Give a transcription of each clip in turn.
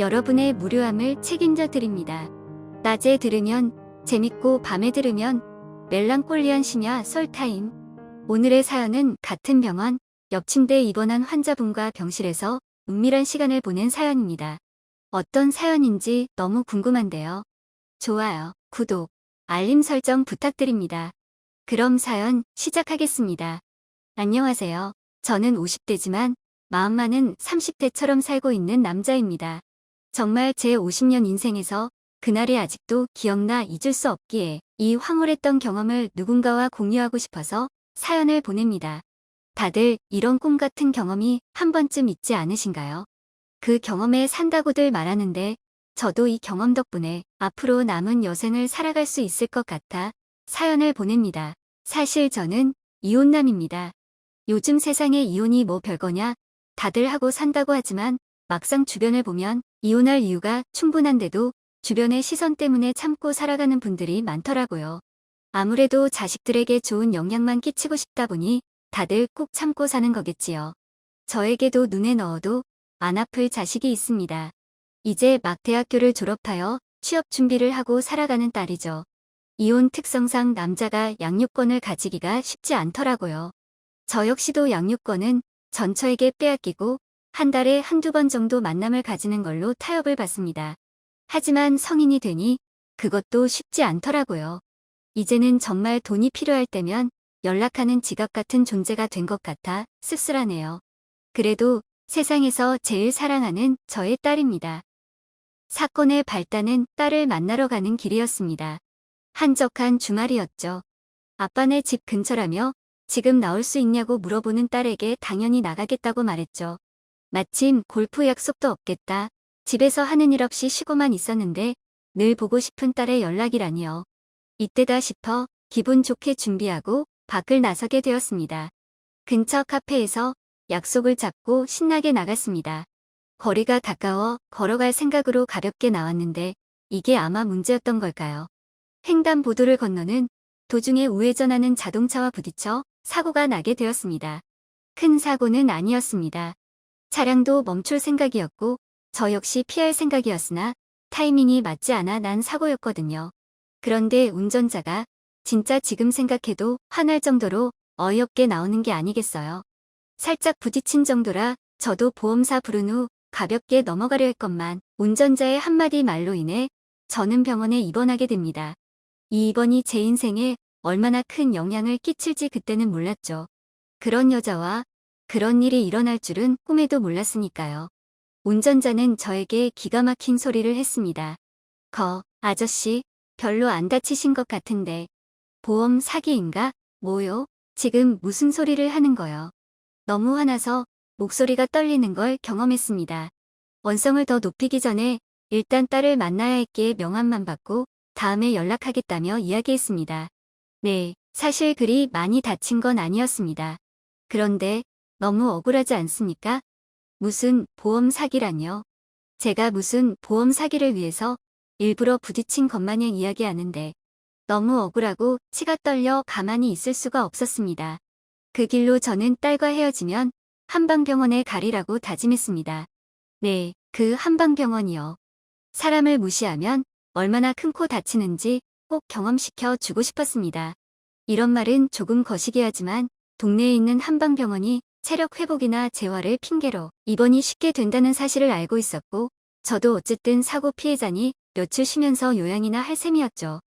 여러분의 무료함을 책임져 드립니다. 낮에 들으면 재밌고 밤에 들으면 멜랑콜리한 심야 썰타임. 오늘의 사연은 같은 병원 옆 침대에 입원한 환자분과 병실에서 은밀한 시간을 보낸 사연입니다. 어떤 사연인지 너무 궁금한데요. 좋아요, 구독, 알림 설정 부탁드립니다. 그럼 사연 시작하겠습니다. 안녕하세요. 저는 50대지만 마음만은 30대처럼 살고 있는 남자입니다. 정말 제 50년 인생에서 그날이 아직도 기억나 잊을 수 없기에 이 황홀했던 경험을 누군가와 공유하고 싶어서 사연을 보냅니다. 다들 이런 꿈 같은 경험이 한 번쯤 있지 않으신가요? 그 경험에 산다고들 말하는데 저도 이 경험 덕분에 앞으로 남은 여생을 살아갈 수 있을 것 같아 사연을 보냅니다. 사실 저는 이혼남입니다. 요즘 세상에 이혼이 뭐 별거냐? 다들 하고 산다고 하지만 막상 주변을 보면 이혼할 이유가 충분한데도 주변의 시선 때문에 참고 살아가는 분들이 많더라고요. 아무래도 자식들에게 좋은 영향만 끼치고 싶다 보니 다들 꼭 참고 사는 거겠지요. 저에게도 눈에 넣어도 안 아플 자식이 있습니다. 이제 막 대학교를 졸업하여 취업 준비를 하고 살아가는 딸이죠. 이혼 특성상 남자가 양육권을 가지기가 쉽지 않더라고요. 저 역시도 양육권은 전처에게 빼앗기고 한 달에 한두 번 정도 만남을 가지는 걸로 타협을 받습니다. 하지만 성인이 되니 그것도 쉽지 않더라고요. 이제는 정말 돈이 필요할 때면 연락하는 지갑 같은 존재가 된 것 같아 씁쓸하네요. 그래도 세상에서 제일 사랑하는 저의 딸입니다. 사건의 발단은 딸을 만나러 가는 길이었습니다. 한적한 주말이었죠. 아빠네 집 근처라며 지금 나올 수 있냐고 물어보는 딸에게 당연히 나가겠다고 말했죠. 마침 골프 약속도 없겠다. 집에서 하는 일 없이 쉬고만 있었는데 늘 보고 싶은 딸의 연락이라니요. 이때다 싶어 기분 좋게 준비하고 밖을 나서게 되었습니다. 근처 카페에서 약속을 잡고 신나게 나갔습니다. 거리가 가까워 걸어갈 생각으로 가볍게 나왔는데 이게 아마 문제였던 걸까요? 횡단보도를 건너는 도중에 우회전하는 자동차와 부딪혀 사고가 나게 되었습니다. 큰 사고는 아니었습니다. 차량도 멈출 생각이었고 저 역시 피할 생각이었으나 타이밍이 맞지 않아 난 사고였거든요. 그런데 운전자가 진짜 지금 생각해도 화날 정도로 어이없게 나오는 게 아니겠어요. 살짝 부딪힌 정도라 저도 보험사 부른 후 가볍게 넘어가려 했건만 운전자의 한마디 말로 인해 저는 병원에 입원하게 됩니다. 이 입원이 제 인생에 얼마나 큰 영향을 끼칠지 그때는 몰랐죠. 그런 여자와 그런 일이 일어날 줄은 꿈에도 몰랐으니까요. 운전자는 저에게 기가 막힌 소리를 했습니다. 아저씨, 별로 안 다치신 것 같은데. 보험 사기인가? 뭐요? 지금 무슨 소리를 하는 거요? 너무 화나서 목소리가 떨리는 걸 경험했습니다. 원성을 더 높이기 전에 일단 딸을 만나야 했기에 명함만 받고 다음에 연락하겠다며 이야기했습니다. 네, 사실 그리 많이 다친 건 아니었습니다. 그런데 너무 억울하지 않습니까? 무슨 보험 사기라뇨? 제가 무슨 보험 사기를 위해서 일부러 부딪힌 것마냥 이야기하는데 너무 억울하고 치가 떨려 가만히 있을 수가 없었습니다. 그 길로 저는 딸과 헤어지면 한방병원에 가리라고 다짐했습니다. 네, 그 한방병원이요. 사람을 무시하면 얼마나 큰 코 다치는지 꼭 경험시켜 주고 싶었습니다. 이런 말은 조금 거시기하지만 동네에 있는 한방병원이 체력 회복이나 재활을 핑계로 입원이 쉽게 된다는 사실을 알고 있었고 저도 어쨌든 사고 피해자니 며칠 쉬면서 요양이나 할 셈이었죠.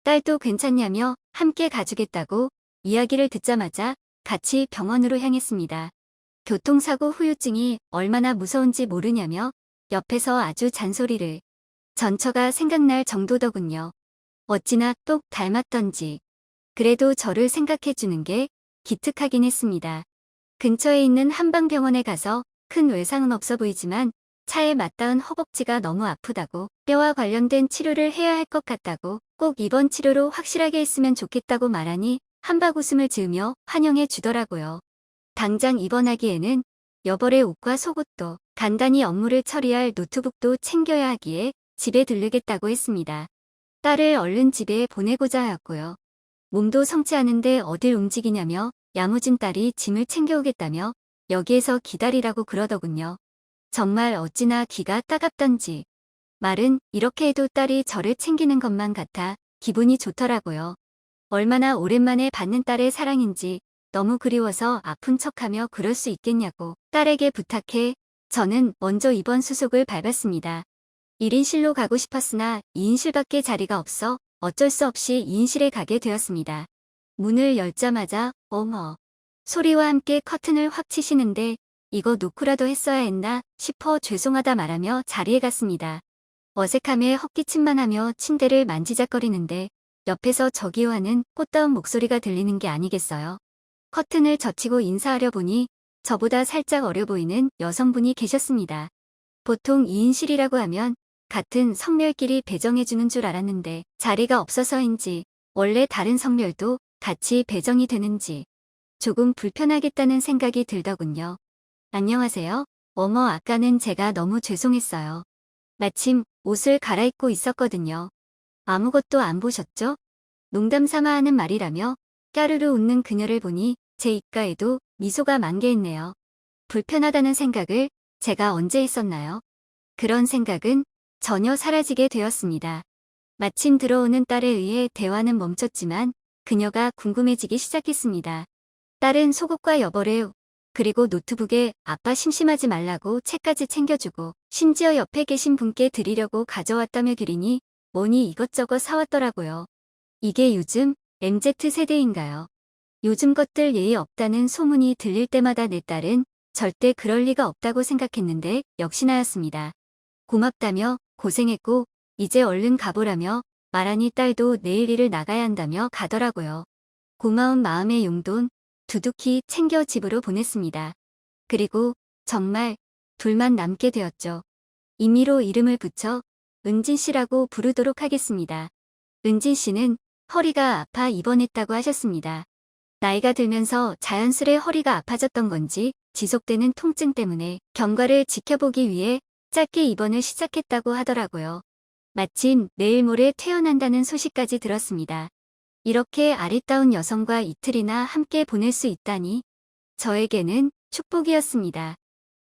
딸도 괜찮냐며 함께 가주겠다고 이야기를 듣자마자 같이 병원으로 향했습니다. 교통사고 후유증이 얼마나 무서운지 모르냐며 옆에서 아주 잔소리를. 전처가 생각날 정도더군요. 어찌나 똑 닮았던지. 그래도 저를 생각해주는 게 기특하긴 했습니다. 근처에 있는 한방병원에 가서 큰 외상은 없어 보이지만 차에 맞닿은 허벅지가 너무 아프다고 뼈와 관련된 치료를 해야 할 것 같다고 꼭 이번 치료로 확실하게 했으면 좋겠다고 말하니 한박 웃음을 지으며 환영해 주더라고요. 당장 입원하기에는 여벌의 옷과 속옷도 간단히 업무를 처리할 노트북도 챙겨야 하기에 집에 들르겠다고 했습니다. 딸을 얼른 집에 보내고자 하였고요. 몸도 성치 않은데 어딜 움직이냐며 야무진 딸이 짐을 챙겨오겠다며 여기에서 기다리라고 그러더군요. 정말 어찌나 기가 따갑던지. 말은 이렇게 해도 딸이 저를 챙기는 것만 같아 기분이 좋더라고요. 얼마나 오랜만에 받는 딸의 사랑인지 너무 그리워서 아픈 척하며 그럴 수 있겠냐고 딸에게 부탁해 저는 먼저 입원 수속을 밟았습니다. 1인실로 가고 싶었으나 2인실밖에 자리가 없어 어쩔 수 없이 2인실에 가게 되었습니다. 문을 열자마자 어머 소리와 함께 커튼을 확 치시는데 이거 놓고라도 했어야 했나 싶어 죄송하다 말하며 자리에 갔습니다. 어색함에 헛기침만 하며 침대를 만지작거리는데 옆에서 저기요 하는 꽃다운 목소리가 들리는 게 아니겠어요. 커튼을 젖히고 인사하려 보니 저보다 살짝 어려 보이는 여성분이 계셨습니다. 보통 2인실이라고 하면 같은 성별끼리 배정해주는 줄 알았는데 자리가 없어서인지 원래 다른 성별도 같이 배정이 되는지 조금 불편하겠다는 생각이 들더군요. 안녕하세요. 어머 아까는 제가 너무 죄송했어요. 마침 옷을 갈아입고 있었거든요. 아무것도 안 보셨죠? 농담 삼아 하는 말이라며 까르르 웃는 그녀를 보니 제 입가에도 미소가 만개했네요. 불편하다는 생각을 제가 언제 했었나요? 그런 생각은 전혀 사라지게 되었습니다. 마침 들어오는 딸에 의해 대화는 멈췄지만 그녀가 궁금해지기 시작했습니다. 딸은 속옷과 여벌에 그리고 노트북에 아빠 심심하지 말라고 책까지 챙겨주고 심지어 옆에 계신 분께 드리려고 가져왔다며 그리니 뭐니 이것저것 사왔더라고요. 이게 요즘 MZ세대인가요? 요즘 것들 예의 없다는 소문이 들릴 때마다 내 딸은 절대 그럴 리가 없다고 생각했는데 역시나였습니다. 고맙다며 고생했고 이제 얼른 가보라며 말하니 딸도 내일 일을 나가야 한다며 가더라고요. 고마운 마음의 용돈 두둑히 챙겨 집으로 보냈습니다. 그리고 정말 둘만 남게 되었죠. 임의로 이름을 붙여 은진 씨라고 부르도록 하겠습니다. 은진 씨는 허리가 아파 입원했다고 하셨습니다. 나이가 들면서 자연스레 허리가 아파졌던 건지 지속되는 통증 때문에 경과를 지켜보기 위해 짧게 입원을 시작했다고 하더라고요. 마침 내일 모레 퇴원한다는 소식까지 들었습니다. 이렇게 아리따운 여성과 이틀이나 함께 보낼 수 있다니 저에게는 축복이었습니다.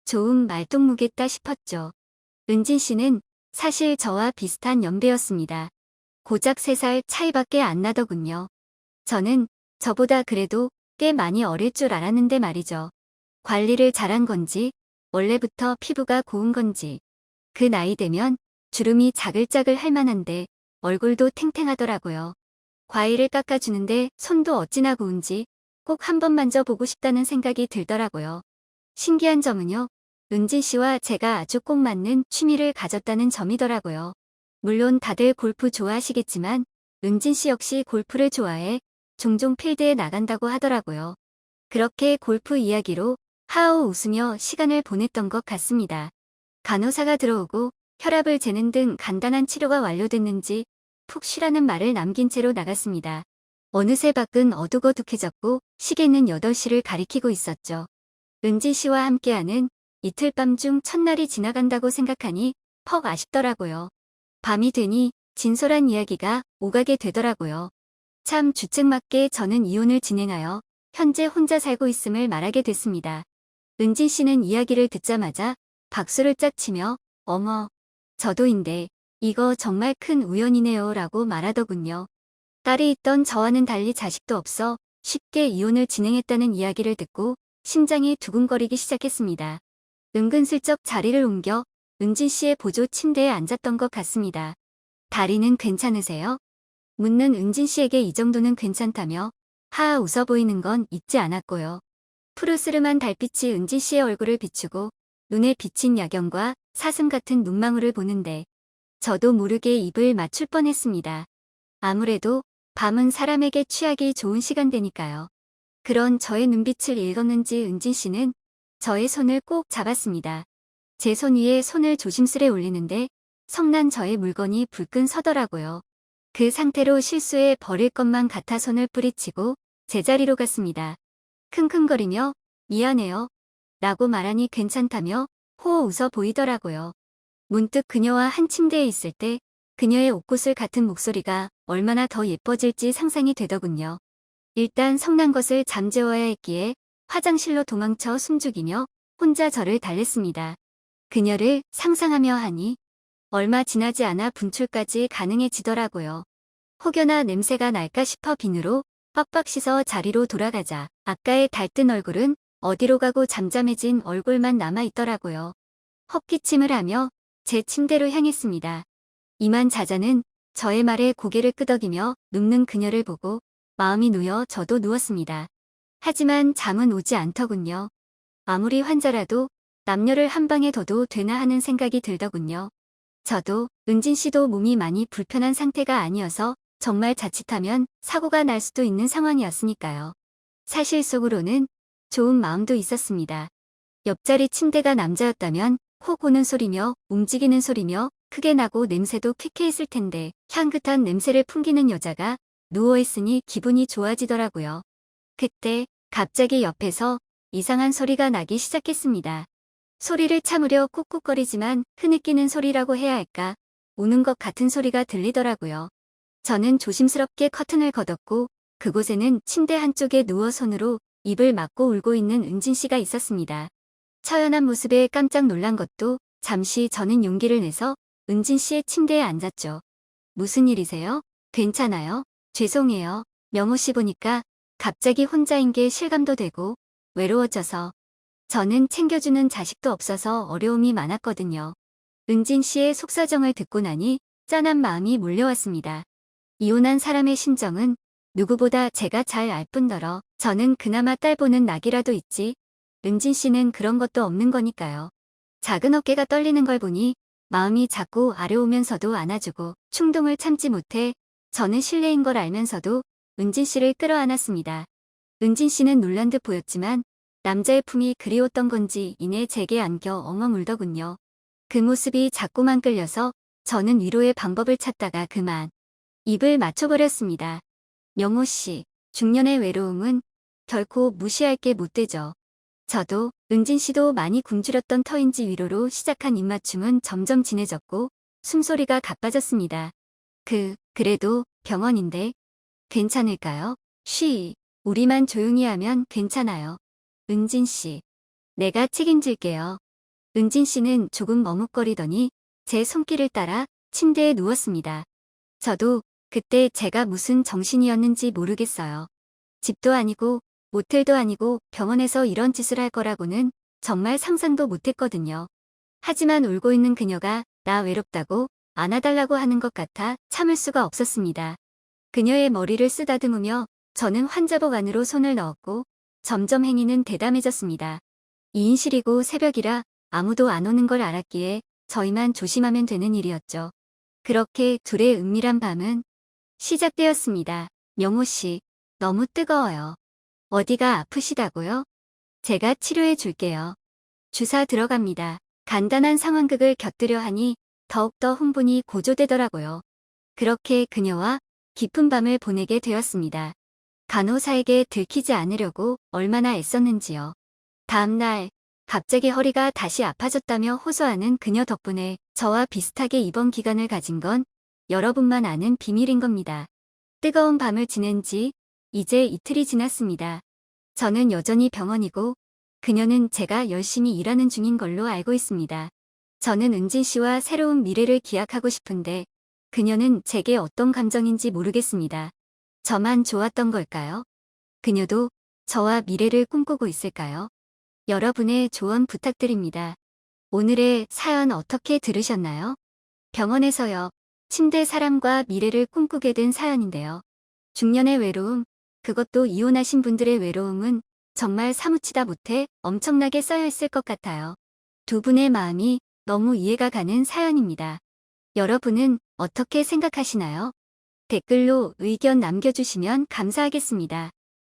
좋은 말동무겠다 싶었죠. 은진 씨는 사실 저와 비슷한 연배였습니다. 고작 3살 차이밖에 안 나더군요. 저는 저보다 그래도 꽤 많이 어릴 줄 알았는데 말이죠. 관리를 잘한 건지 원래부터 피부가 고운 건지 그 나이 되면 주름이 자글자글 할 만한데 얼굴도 탱탱하더라고요. 과일을 깎아주는데 손도 어찌나 고운지 꼭 한번 만져보고 싶다는 생각이 들더라고요. 신기한 점은요. 은진 씨와 제가 아주 꼭 맞는 취미를 가졌다는 점이더라고요. 물론 다들 골프 좋아하시겠지만 은진 씨 역시 골프를 좋아해 종종 필드에 나간다고 하더라고요. 그렇게 골프 이야기로 하하호 웃으며 시간을 보냈던 것 같습니다. 간호사가 들어오고 혈압을 재는 등 간단한 치료가 완료됐는지 푹 쉬라는 말을 남긴 채로 나갔습니다. 어느새 밖은 어둑어둑해졌고 시계는 8시를 가리키고 있었죠. 은진 씨와 함께하는 이틀 밤 중 첫날이 지나간다고 생각하니 퍽 아쉽더라고요. 밤이 되니 진솔한 이야기가 오가게 되더라고요. 참 주책맞게 저는 이혼을 진행하여 현재 혼자 살고 있음을 말하게 됐습니다. 은진 씨는 이야기를 듣자마자 박수를 짝 치며 어머, 저도인데 이거 정말 큰 우연이네요 라고 말하더군요. 딸이 있던 저와는 달리 자식도 없어 쉽게 이혼을 진행했다는 이야기를 듣고 심장이 두근거리기 시작했습니다. 은근슬쩍 자리를 옮겨 은진 씨의 보조 침대에 앉았던 것 같습니다. 다리는 괜찮으세요? 묻는 은진 씨에게 이 정도는 괜찮다며 하하 웃어 보이는 건 잊지 않았고요. 푸르스름한 달빛이 은진 씨의 얼굴을 비추고 눈에 비친 야경과 사슴 같은 눈망울을 보는데 저도 모르게 입을 맞출 뻔했습니다. 아무래도 밤은 사람에게 취하기 좋은 시간대니까요. 그런 저의 눈빛을 읽었는지 은진 씨는 저의 손을 꼭 잡았습니다. 제 손 위에 손을 조심스레 올리는데 성난 저의 물건이 불끈 서더라고요. 그 상태로 실수해 버릴 것만 같아 손을 뿌리치고 제자리로 갔습니다. 킁킁거리며 미안해요 라고 말하니 괜찮다며 호호 웃어 보이더라고요. 문득 그녀와 한 침대에 있을 때 그녀의 옷구슬 같은 목소리가 얼마나 더 예뻐질지 상상이 되더군요. 일단 성난 것을 잠재워야 했기에 화장실로 도망쳐 숨죽이며 혼자 저를 달랬습니다. 그녀를 상상하며 하니 얼마 지나지 않아 분출까지 가능해지더라고요. 혹여나 냄새가 날까 싶어 비누로 빡빡 씻어 자리로 돌아가자 아까의 달뜬 얼굴은 어디로 가고 잠잠해진 얼굴만 남아있더라고요. 헛기침을 하며 제 침대로 향했습니다. 이만자자는 저의 말에 고개를 끄덕이며 눕는 그녀를 보고 마음이 놓여 저도 누웠습니다. 하지만 잠은 오지 않더군요. 아무리 환자라도 남녀를 한 방에 둬도 되나 하는 생각이 들더군요. 저도 은진 씨도 몸이 많이 불편한 상태가 아니어서 정말 자칫하면 사고가 날 수도 있는 상황이었으니까요. 사실 속으로는 좋은 마음도 있었습니다. 옆자리 침대가 남자였다면 혹 오는 소리며 움직이는 소리며 크게 나고 냄새도 쾌쾌했을 텐데 향긋한 냄새를 풍기는 여자가 누워있으니 기분이 좋아지더라고요. 그때 갑자기 옆에서 이상한 소리가 나기 시작했습니다. 소리를 참으려 꾹꾹거리지만 흐느끼는 소리라고 해야 할까? 우는 것 같은 소리가 들리더라고요. 저는 조심스럽게 커튼을 걷었고 그곳에는 침대 한쪽에 누워 손으로 입을 막고 울고 있는 은진 씨가 있었습니다. 처연한 모습에 깜짝 놀란 것도 잠시 저는 용기를 내서 은진 씨의 침대에 앉았죠. 무슨 일이세요? 괜찮아요? 죄송해요. 명호 씨 보니까 갑자기 혼자인 게 실감도 되고 외로워져서 저는 챙겨주는 자식도 없어서 어려움이 많았거든요. 은진 씨의 속사정을 듣고 나니 짠한 마음이 몰려왔습니다. 이혼한 사람의 심정은 누구보다 제가 잘 알 뿐더러 저는 그나마 딸 보는 낙이라도 있지 은진 씨는 그런 것도 없는 거니까요. 작은 어깨가 떨리는 걸 보니 마음이 자꾸 아려오면서도 안아주고 충동을 참지 못해 저는 실례인 걸 알면서도 은진 씨를 끌어안았습니다. 은진 씨는 놀란 듯 보였지만 남자의 품이 그리웠던 건지 이내 제게 안겨 엉엉 울더군요. 그 모습이 자꾸만 끌려서 저는 위로의 방법을 찾다가 그만 입을 맞춰버렸습니다. 명호 씨, 중년의 외로움은 결코 무시할 게 못 되죠. 저도 은진 씨도 많이 굶주렸던 터인지 위로로 시작한 입맞춤은 점점 진해졌고 숨소리가 가빠졌습니다. 그래도 병원인데 괜찮을까요? 우리만 조용히 하면 괜찮아요. 은진 씨, 내가 책임질게요. 은진 씨는 조금 머뭇거리더니 제 손길을 따라 침대에 누웠습니다. 저도 그때 제가 무슨 정신이었는지 모르겠어요. 집도 아니고 모텔도 아니고 병원에서 이런 짓을 할 거라고는 정말 상상도 못했거든요. 하지만 울고 있는 그녀가 나 외롭다고 안아달라고 하는 것 같아 참을 수가 없었습니다. 그녀의 머리를 쓰다듬으며 저는 환자복 안으로 손을 넣었고 점점 행위는 대담해졌습니다. 2인실이고 새벽이라 아무도 안 오는 걸 알았기에 저희만 조심하면 되는 일이었죠. 그렇게 둘의 은밀한 밤은 시작되었습니다. 명호 씨, 너무 뜨거워요. 어디가 아프시다고요? 제가 치료해 줄게요. 주사 들어갑니다. 간단한 상황극을 곁들여 하니 더욱더 흥분이 고조되더라고요. 그렇게 그녀와 깊은 밤을 보내게 되었습니다. 간호사에게 들키지 않으려고 얼마나 애썼는지요. 다음날 갑자기 허리가 다시 아파졌다며 호소하는 그녀 덕분에 저와 비슷하게 입원 기간을 가진 건 여러분만 아는 비밀인 겁니다. 뜨거운 밤을 지낸 지 이제 이틀이 지났습니다. 저는 여전히 병원이고 그녀는 제가 열심히 일하는 중인 걸로 알고 있습니다. 저는 은진 씨와 새로운 미래를 기약하고 싶은데 그녀는 제게 어떤 감정인지 모르겠습니다. 저만 좋았던 걸까요? 그녀도 저와 미래를 꿈꾸고 있을까요? 여러분의 조언 부탁드립니다. 오늘의 사연 어떻게 들으셨나요? 병원에서요. 침대 사람과 미래를 꿈꾸게 된 사연인데요. 중년의 외로움, 그것도 이혼하신 분들의 외로움은 정말 사무치다 못해 엄청나게 쌓여있을 것 같아요. 두 분의 마음이 너무 이해가 가는 사연입니다. 여러분은 어떻게 생각하시나요? 댓글로 의견 남겨주시면 감사하겠습니다.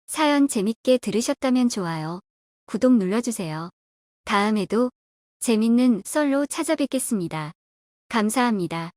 사연 재밌게 들으셨다면 좋아요, 구독 눌러주세요. 다음에도 재밌는 썰로 찾아뵙겠습니다. 감사합니다.